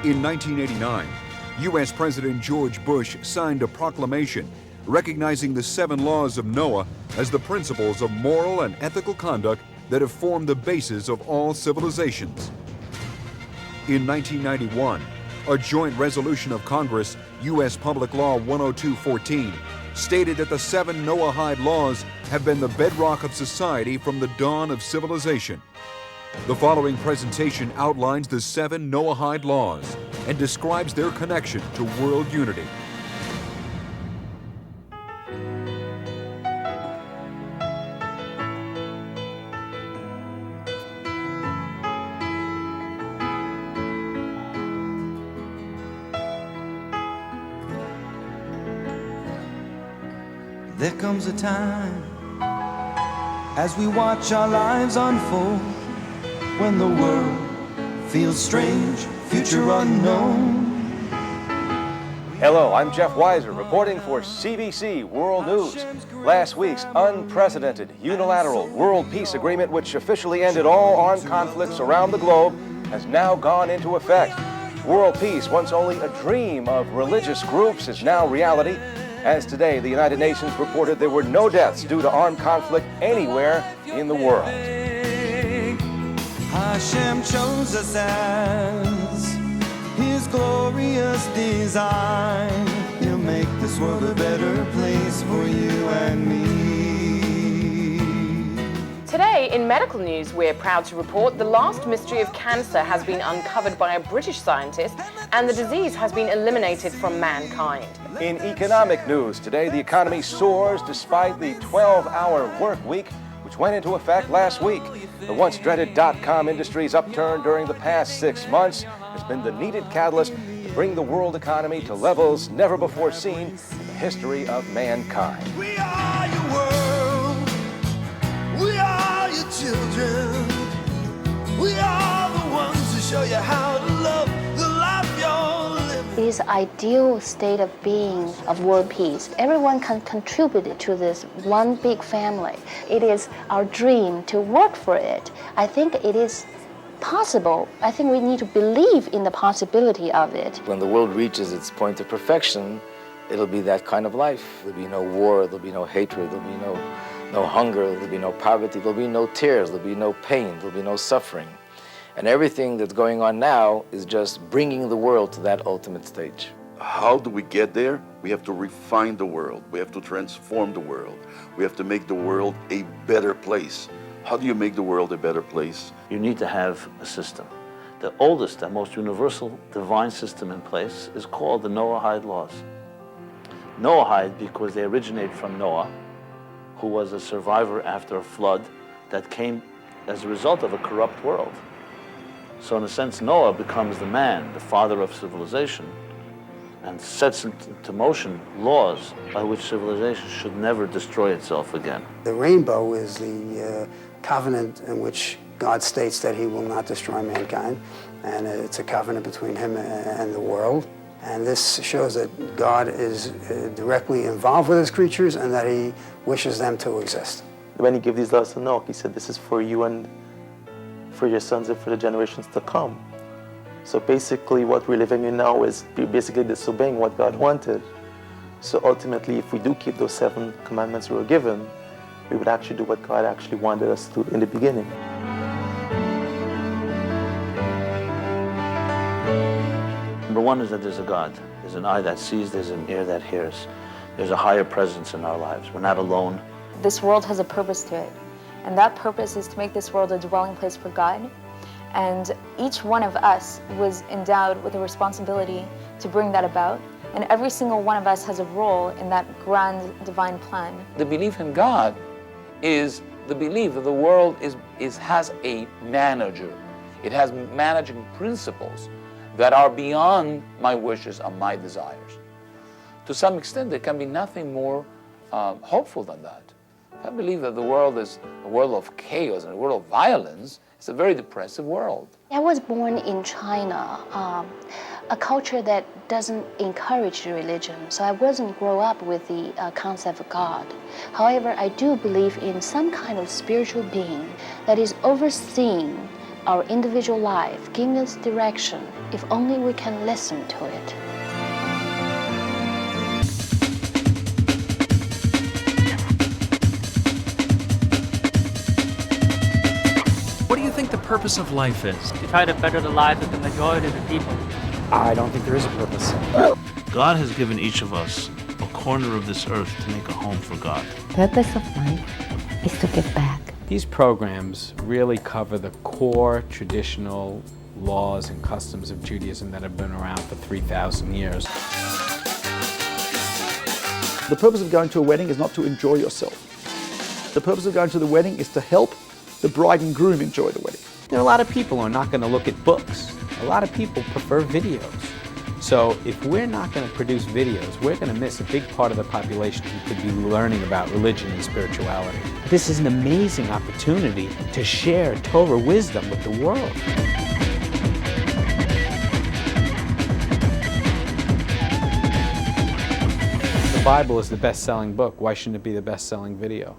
In 1989, U.S. President George Bush signed a proclamation recognizing the 7 laws of Noah as the principles of moral and ethical conduct that have formed the basis of all civilizations. In 1991, a joint resolution of Congress, U.S. Public Law 10214, stated that the 7 Noahide Laws have been the bedrock of society from the dawn of civilization. The following presentation outlines the 7 Noahide Laws and describes their connection to world unity. There comes a time as we watch our lives unfold when the world feels strange, future unknown. Hello, I'm Jeff Weiser reporting for CBC World News. Last week's unprecedented unilateral world peace agreement, which officially ended all armed conflicts around the globe, has now gone into effect. World peace, once only a dream of religious groups, is now reality. As today, the United Nations reported there were no deaths due to armed conflict anywhere in the world. Hashem chose us as His glorious design. He'll make this world a better place for you and me. Today, in medical news, we're proud to report the last mystery of cancer has been uncovered by a British scientist, and the disease has been eliminated from mankind. In economic news, today the economy soars despite the 12-hour work week, which went into effect last week. The once dreaded .com industry's upturn during the past 6 months has been the needed catalyst to bring the world economy to levels never before seen in the history of mankind. We are your world. We are your children. We are the ones who show you how to love the life you're living. It is an ideal state of being of world peace. Everyone can contribute to this one big family. It is our dream to work for it. I think it is possible. I think we need to believe in the possibility of it. When the world reaches its point of perfection, it'll be that kind of life. There'll be no war, there'll be no hatred, there'll be no hunger, there'll be no poverty, there'll be no tears, there'll be no pain, there'll be no suffering. And everything that's going on now is just bringing the world to that ultimate stage. How do we get there? We have to refine the world. We have to transform the world. We have to make the world a better place. How do you make the world a better place? You need to have a system. The oldest and most universal divine system in place is called the Noahide Laws. Noahide because they originate from Noah, who was a survivor after a flood that came as a result of a corrupt world. So in a sense, Noah becomes the man, the father of civilization, and sets into motion laws by which civilization should never destroy itself again. The rainbow is the covenant in which God states that He will not destroy mankind, and it's a covenant between Him and the world. And this shows that God is directly involved with His creatures and that He wishes them to exist. When He gave these laws to Noah, He said, this is for you and for your sons and for the generations to come. So basically what we're living in now is basically disobeying what God wanted. So ultimately, if we do keep those 7 commandments we were given, we would actually do what God actually wanted us to do in the beginning. Number one is that there's a God. There's an eye that sees, there's an ear that hears. There's a higher presence in our lives. We're not alone. This world has a purpose to it, and that purpose is to make this world a dwelling place for God. And each one of us was endowed with a responsibility to bring that about, and every single one of us has a role in that grand divine plan. The belief in God is the belief that the world has a manager. It has managing principles that are beyond my wishes and my desires. To some extent, there can be nothing more hopeful than that. I believe that the world is a world of chaos and a world of violence. It's a very depressive world. I was born in China, a culture that doesn't encourage religion, so I wasn't grow up with the concept of God. However, I do believe in some kind of spiritual being that is overseeing our individual life, giving us direction, if only we can listen to it. What do you think the purpose of life is? To try to better the lives of the majority of the people. I don't think there is a purpose. God has given each of us a corner of this earth to make a home for God. The purpose of life is to give back. These programs really cover the core traditional laws and customs of Judaism that have been around for 3,000 years. The purpose of going to a wedding is not to enjoy yourself. The purpose of going to the wedding is to help the bride and groom enjoy the wedding. There are a lot of people who are not going to look at books. A lot of people prefer videos. So if we're not going to produce videos, we're going to miss a big part of the population who could be learning about religion and spirituality. This is an amazing opportunity to share Torah wisdom with the world. The Bible is the best-selling book. Why shouldn't it be the best-selling video?